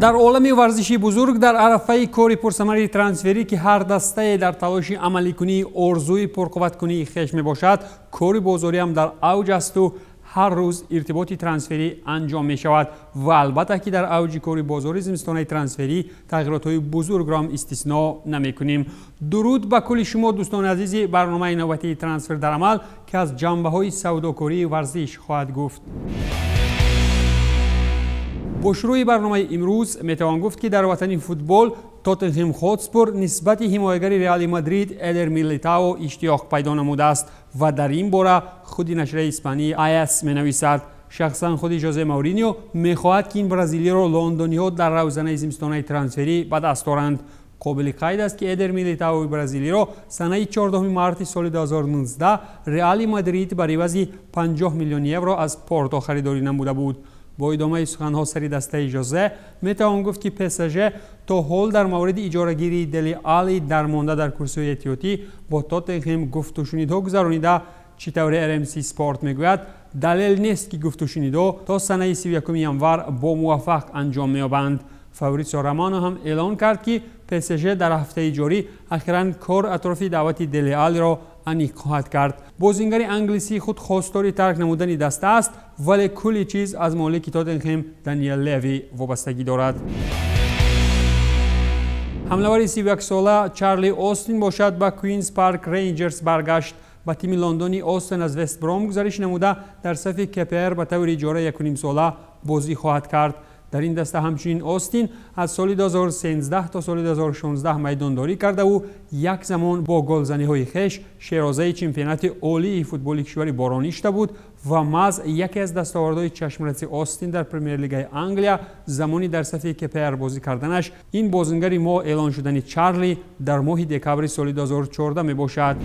در عالم ورزشی بزرگ در عرفه کاری پرثمری ترانسفری که هر دسته در تلاش عملی کنی ارزوی پرقوت کنی خویش می باشد، کاری بازاری هم در اوج است و هر روز ارتباطی ترانسفری انجام می شود و البته که در اوج کاری بازاری زمستانه ترانسفری تغییرات های بزرگ را هم استثنا نمی کنیم. درود به کل شما دوستان عزیز برنامه نوبتی ترانسفر در عمل که از جنبه های سوداکاری ورزش خواهد گفت. با شروع برنامه امروز میتوان گفت که در وطن فوتبال توتنهام هاتسپور نسبت حمایتگر ریال مادرید ایدر میلیتائو اشتیاق پیدا نموده است و در این باره خود نشر اسپانی آیس مینویسد شخصا خود ژوزه مورینیو میخواهد که این برزیلی را لندنی‌ها در روزنه زمستانه ترانسفری به دست آورند. قابل قید است که ایدر میلیتائو برزیلی را سنه 14 مارس سال 2019 ریال مادرید به عوض 50 میلیون یورو از پورتو خریداری نموده بود. با ادامه سخنها سری دسته ژوزه میتوان گفت که PSG تا حال در مورد اجاره‌گیری دلی آلی درمانده در کرسوی احتیاطی با توتنهام گفت و شنیدها گذرانیده. چطور RMC سپورت میگوید دلیل نیست که گفت و شنیدها تا سنه 31 ژانویه با موفق انجام می‌یابند. فابریزیو رومانو هم اعلان کرد که PSG در هفته جاری اخیراً کار اطراف دعوت دلی آلی را انیق خواهد کرد. بازیگر انگلیسی خود خواستار ترک نمودن دسته است ولی کلی چیز از مالک توتنهام دانیل لوی وابستگی دارد. حمله‌ور 31 ساله چارلی اوستین باشد به کوینز پارک رنجرز برگشت. با تیم لندنی اوستین از وست بروم گزارش نموده در صف کپر به طور اجاره 1.5 ساله بازی خواهد کرد. در این دسته همچنین اوستین از سال 2013 تا سال 2016 میدانداری کرده و یک زمان با گلزنی های خویش شیرازه چمپیونات عالی فوتبال کشور بارانی شده بود و محض یکی از دستاوردهای چشمرس اوستین در پرمیر لیگ انگلیا زمانی در صف کپر بازی کردنش این بازیگر ما اعلان شدن چارلی در ماه دکامبر سال 2014 می باشد.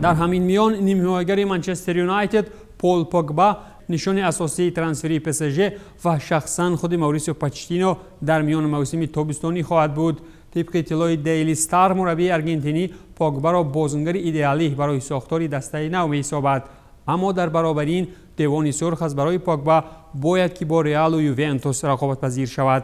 در همین میان نیم حمایتگر منچستر یونایتد پول پوگبا نشان اساسی ترانسفری PSG و شخصا خود موریسیو پوچتینو در میان موسم تابستانی خواهد بود. طبق اطلاع دیلی استار مربی آرژانتینی پوگبا را بازیگر ایدئالی برای ساختار دسته نو می‌حسابد، اما در برابر این دیوان سرخ از برای پوگبا باید که با ریال و یوونتوس رقابت پذیر شود.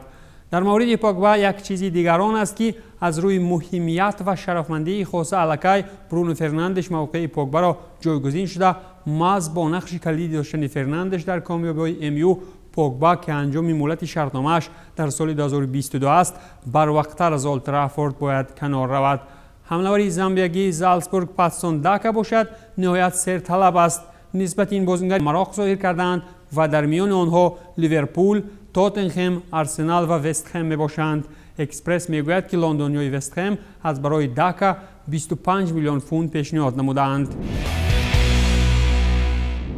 در مورد پوگبا یک چیزی دیگر آن است که از روی مهمیت و شرفمندی خاصه الکی برونو فرناندش موقع پوگبا را جایگزین شده. محض با نقش کلیدی داشتن فرناندش در کامیابی امیو پوگبا که انجام مولت شرطنامه‌اش در سال 2022 است بر وقت‌تر از اولد ترافورد باید کنار رود. حمله‌ور زامبیایی زالزبورگ پاتسون داکا باشد نهایت سرطلب است. نسبت این بازیگر مراق ظاهر کردند و در میان آنها لیورپول، توتنهام، آرسنال و وست هم میباشند. اکسپرس میگوید که لندنیای وست هم از برای داکا 25 میلیون پوند پیشنهاد نمودند.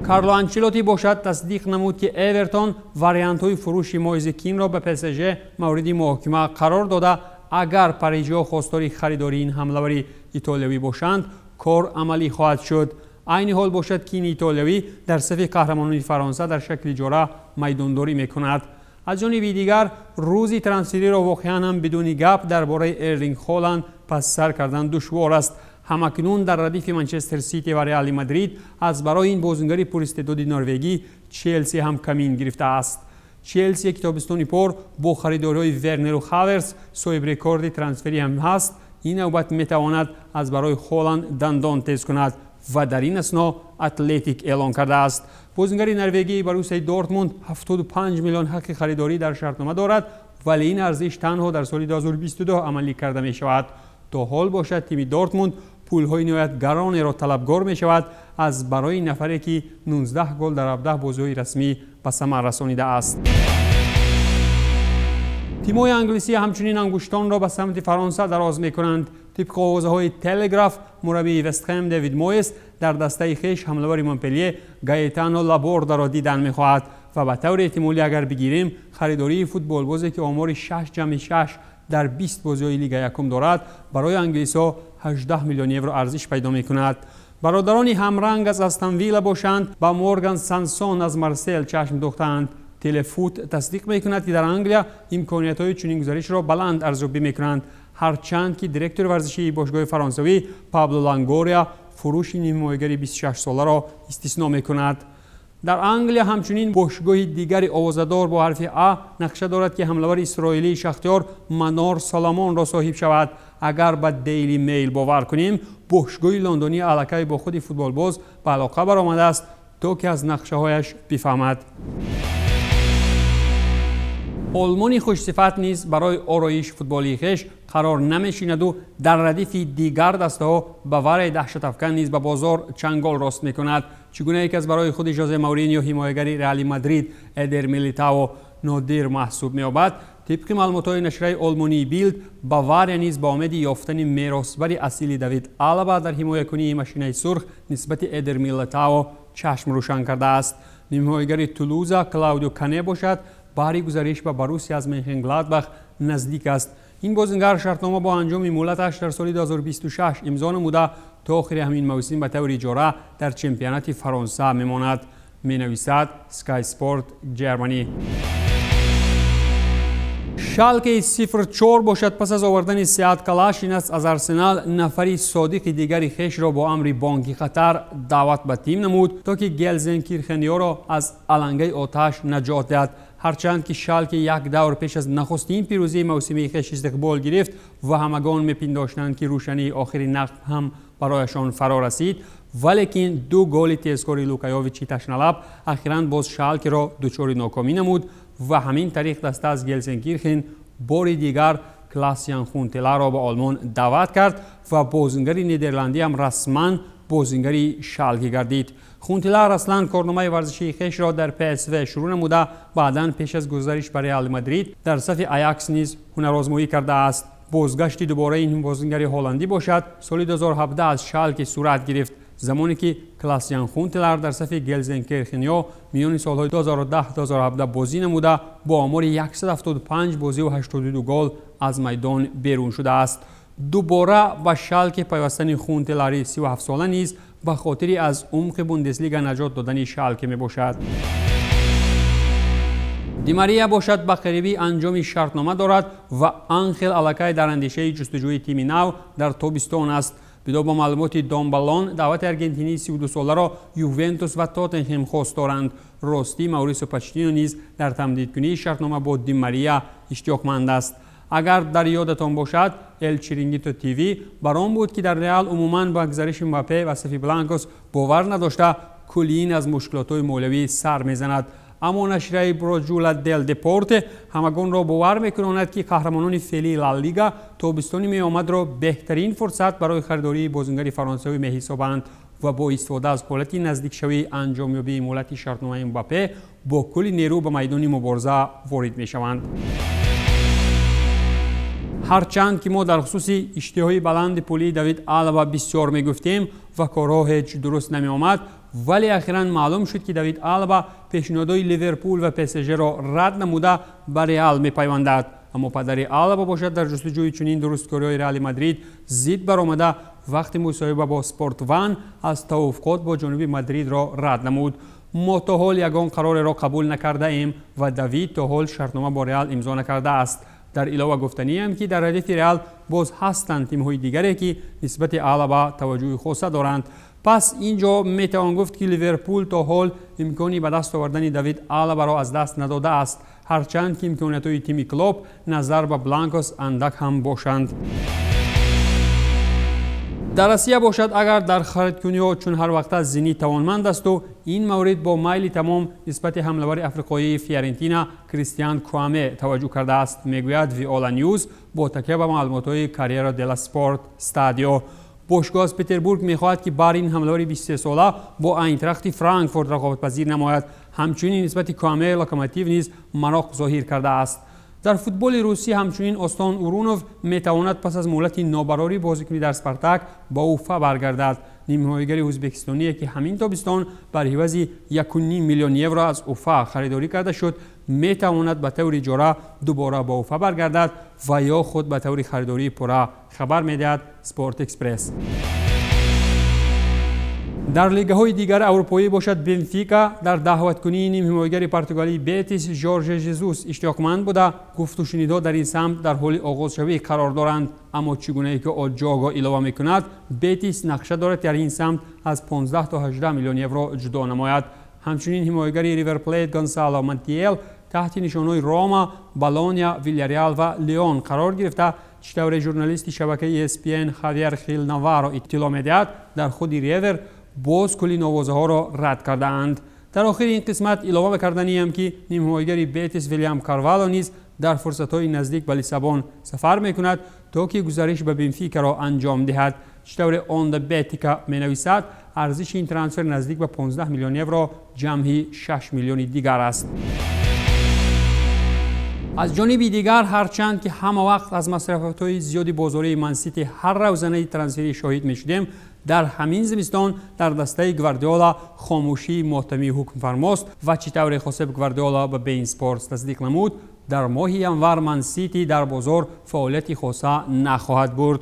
کارلو آنچلوتی باشد تصدیق نمود که اورتون واریانت های فروش مویز کین را به PSG مورد محاکمه قرار داده. اگر پاریژیا خواستار خریداری این حمله‌ور ایتالیایی باشند کار عملی خواهد شد. عین حال باشد که این ایتالیایی در صف قهرمانان فرانسه در شکل اجاره میدانداری میکند. از جانب دیگر روزی ترانسفری را واقعا هم بدون گپ درباره ارلینگ هالند پس سر کردن دشوار است. همکنون در ردیف منچستر سیتی و ریال مادرید از برای این بازیگر پراستعداد نروژی چلسی هم کمین گرفته است. چلسی یک تابستانی پر با خریداری‌های ورنر و هاورتز صاحب رکورد ترانسفری هم است. این نوبت میتواند از برای هالند دندان تیز کند و در این اثنا اتلتیک اعلان کرده است. بازیگر نروژی بروسیا دورتموند 75 میلیون حق خریداری در شرطنامه دارد ولی این ارزش تنها در سال 2022 عملی کرده می شود. تا حال باشد تیم دورتموند پول‌های نهایت گران را طلبکار می شود از برای نفری که 19 گل در 17 بازی‌های رسمی به ثمر رسانیده است. تیم‌های انگلیسی همچنین انگشتان را به سمت فرانسه دراز می‌کنند. طبق آوازهای تلگراف مربی وست هم دیوید مویس در دسته خویش حمله‌ور مونپلیه گایتانو لابورد را دیدن می‌خواهد و به طور احتمالی اگر بگیریم خریداری فوتبال بازی که آمار 6.6 در 20 بازی‌های لیگ یکم دارد برای انگلیس‌ها 18 میلیون یورو ارزش پیدا می‌کند. برادرانی همرنگ از استون ویلا باشند با مورگان سانسون از مارسل چشم دوختند. تلفوت تصدیق می‌کند که در انگلیا امکانیت‌های چنین گزارش را بلند ارزیابی می‌کنند، هرچند که دیرکتور ورزشی باشگاه فرانسوی پابلو لانگوریا فروش نیم مهاجر 26 ساله را استثنا می‌کند. در انگلیا همچنین باشگاه دیگری آوازه‌دار با حرف آ نقشه دارد که حمله‌ور اسرائیلی شختیار منار سالمون را صاحب شود. اگر به دیلی میل باور کنیم باشگاه لندنی الکی با خود فوتبالباز به علاقه برآمده است تا که از نقشه‌هایش بفهمد. آلمانی خوش‌صفت نیز برای آرایش فوتبالی خویش قرار نمی‌شیند و در ردیف دیگر دسته‌ها باور دهشت‌افکن نیز به بازار چنگال راست می‌کند. چگونه یک از برای خود ژوزه مورینیو حمایتگری رئال مادرید ادر میلیتائو نادر محسوب می‌یابد. طبق معلومات‌های نشریه آلمانی بیلد باواریا نیز با امید یافتن میراثبر اصیل دوید آلابا در حمایت‌کنی ماشین سرخ نسبت ادر میلیتائو چشم روشن کرده است. حمایتگر تولوزا کلاودیو کانه باشد باری گزارش به بروسیا از منچنگلادباخ نزدیک است. این بازیگر شرطنامه با انجام مهلتش در سال 2026 امضا نموده تا آخر همین موسم به طور اجاره در چمپیونات فرانسه میماند. مینویسد سکای اسپورت جرمنی. شالکه 04 باشد پس از آوردن سعد کلاشینس از آرسنال نفری صادق دیگری خویش را با امر بانک قطر دعوت به تیم نمود تا که گلزنکیرخنیا را از علنگه آتش نجات دهد. هرچند که شالکه یک دور پیش از نخستین پیروزی موسمی خویش استقبال گرفت و همگان میپنداشتند که روشنی آخرین نقد هم برایشان فرا رسید، ولیکن دو گل تیزکاری لوکایوویچ تشنلب اخیراً باز شالکه را دچار ناکامی نمود و همین طریق دسته از گلزنکیرخن بار دیگر کلاسیان خونتلا را به آلمان دعوت کرد و بازیگری نیدرلندی هم رسما بازیگری شالکه گردید. خونتلا اصلا کارنامه ورزشی خویش را در PSV شروع نموده، بعداً پیش از گذارش برای رئال مادرید در صف آیاکس نیز هنرآزمایی کرده است. بازگشت دوباره این بازیگر هلندی باشد سال 2017 از شالکه صورت گرفت، زمانی که کلاسیان خونتلا در صف گلزنکیرخنیا میان سالهای 2010-2017 بازی نموده با آمار 175 بازی و 82 گل از میدان بیرون شده است. دوباره به شالکه پیوستن خونتلا 37 ساله نیز به خاطر از عمق بوندسلیگا نجات دادن شالکه می باشد. دیماریا باشد به قریبی انجام شرطنامه دارد و آنخل الکی در اندیشه جستجوی تیم نو در تابستان است. بدو با معلومات دامبالون دعوت ارژنتینی 32 ساله را یوونتوس و تاتنهام خواست دارند. راستی موریسیو پوچتینو نیز در تمدید کنی شرطنامه با دیماریا اشتیاقمند است. اگر در یادتان باشد ال چرینگیتو تیوی برام بود که در رئال عموماً با گذشت امباپه و سفی بلانکوس باور نداشته کلین از مشکلات مالوی سر میزند، اما نشریه بروجولا دل دپورت همگان را باور میکناند که قهرمانان فعلی لالیگا تابستان می آمد را بهترین فرصت برای خریداری بازیگر فرانسوی میحسابند و با استفاده از حالت نزدیک شوی انجامیابی مهلت شرطنامه امباپه با کل نیرو به میدان مبارزه وارد می شوند. هرچند که ما در خصوص اشتهای بلند پولی دوید آلابا بسیار می گفتیم و کارها هیچ درست نمی آمد، ولی اخیراً معلوم شد که دوید آلابا پیشنهادهای لیورپول و PSG را رد نموده به رئال می پیوندد. اما پدر آلابا باشد در جستجوی چنین درستکاری‌های رئال مادرید زید برآمده وقتی مصاحبه با اسپورت وان از توافقات با جنوب مادرید را رد نمود. ما تا حال یگان قرار را قبول نکرده ایم و دوید تا حال شرطنامه با رئال امضا نکرده است. در علاوه گفتنی هم که در ردیف رئال باز هستند تیم‌های دیگری که نسبت آلابا توجه خاصه دارند. پس اینجا میتوان گفت که لیورپول تا حال امکانی به دست آوردن دوید آلابا را از دست نداده است، هرچند که امکانیت‌های تیم کلوب نظر به بلانکوس اندک هم باشند. در آسیا باشد اگر در خریدکنی چون هر وقت زنی توانمند است و این مورد با میل تمام نسبت حمله‌ور افریقایی فیورنتینا کریستیان کوامه توجه کرده است، میگوید ویولا نیوز با تکیه به معلومات‌های کاریر دل اسپورت استادیو. باشگاه از پتربورگ می‌خواهد که بر این حمله‌ور 23 ساله با آینتراخت فرانکفورت رقابت‌پذیر نماید. همچنین نسبت کوامه لوکوموتیو نیز مراق ظاهر کرده است. در فوتبال روسی همچنین استان اورونوف میتواند پس از مهلت نابراری بازیکنی در اسپارتاک با اوفا برگردد. نیمه‌نهاییگر ازبکستانی که همین تابستان بر عوض 1.5 میلیون یورو از اوفا خریداری کرده شد میتواند به طور اجاره دوباره با اوفا برگردد و یا خود به طور خریداری پورا، خبر میدهد سپورت اکسپرس. در لیگ‌های دیگر اروپایی باشد بنفیکا در دعوت‌کنی نیمه‌نهاییگر پرتغالی بیتیس ژورژ ژزوس اشتیاقمند بوده. گفت و شنیدها در این سمت در حال آغاز شوی قرار دارند، اما چگونه که آجاگا علاوه می‌کند بیتیس نقشه دارد در این سمت از 15 تا 18 میلیون یورو جدا نماید. همچنین حمایتگری ریور پلیت گونسالو مونتیل تحت نشانهای روما، بالونیا، ویلیاریال و لیون قرار گرفته. چطور ژورنالیستی شبکه ESPN خاویر خیل نوارو اطلاع می‌دهد در خود ریور باز کلی نوازه‌ها را رد کرده‌اند. در آخر این قسمت علاوه کردنی هم که نیم حمایتگری بیتیس ویلیام کاروالو نیز در فرصت‌های نزدیک به لیسابون سفر می‌کند تا که گزارش به بنفیکا را انجام دهد. چطور آن د بیتیکا می‌نویسد ارزش این ترانسفر نزدیک به 15 میلیون یورو جمعی 6 میلیون دیگر است. از جانب دیگر هرچند که همه وقت از مصرفات‌های زیادی بازاری منسیتی هر روزانه ترانسفری شاهد می‌شدیم، در همین زمستان در دسته گواردیولا خاموشی ماتمی حکم فرماست و چطور خاصب گواردیولا به بین اسپورتس تصدیق نمود در ماه ینور منسیتی در بازار فعالیت خاصه نخواهد برد.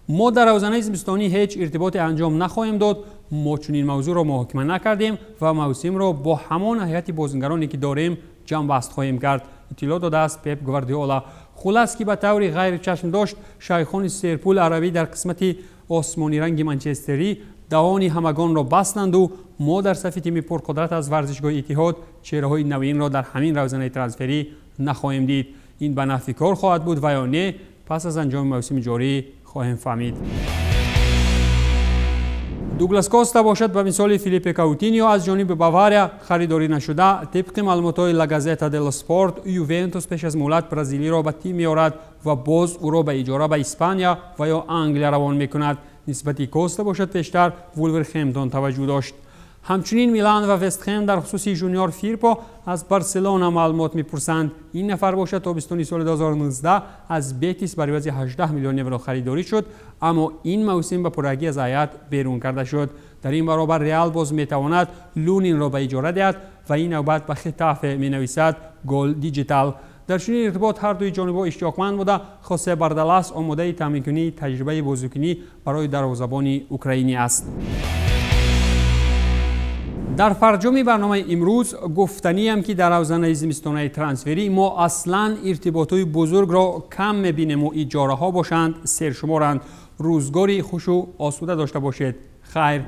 ما در روزانه زمستانی هیچ ارتباطی انجام نخواهیم داد. ما چنین موضوع را محاکمه نکردیم و موسم را با همان هیئت بازیگرانی که داریم جمع بست خواهیم کرد. اطلاع داده است پپ گواردیولا. خلاص که به طور غیر چشم داشت شیخان سرپول عربی در قسمت آسمانی رنگ منچستری دهان همگان را بستند و ما در صف تیم پرقدرت از ورزشگاه اتحاد چهره‌های نوین را در همین روزانه ترانسفری نخواهیم دید. این به نفع کار خواهد بود و یا نه پس از انجام موسم جاری خواهیم فهمید. دوگلاس کاستا باشد به مثال فیلیپ کاوتینیو از جانب باواریا خریداری نشده. طبق معلومات‌های لاگازتا دل اسپورت یوونتوس پیش از مهلت برزیلی را به تیم می‌آورد و باز او را به اجاره به اسپانیا و یا انگلیا روان می‌کند. نسبتی کاستا باشد پیشتر وولورهمپتون توجه داشت. همچنین میلان و وست هم در خصوص جونیور فیرپو از بارسلونا معلومات می‌پرسند. این نفر باشد تابستان سال 2019 از بیتیس بر عوض 18 میلیون یورو خریداری شد، اما این موسم به پررگی از هیئت بیرون کرده شد. در این برابر ریال باز میتواند لونین را به اجاره دهد و این نوبت به خطافه مینویسد گل دیجیتال. در چنین ارتباط هر دوی جانب‌ها اشتیاقمند بوده. خوسه باردالاس آماده تامین کنی تجربه بازیکنی برای دروازه‌بان اوکراینی است. در فرجام برنامه امروز گفتنی هم که در روزانه زمستانه ترانسفری ما اصلا ارتباطات بزرگ را کم می‌بینیم و اجاره ها باشند سرشمارند. روزگاری خوش و آسوده داشته باشید. خیر.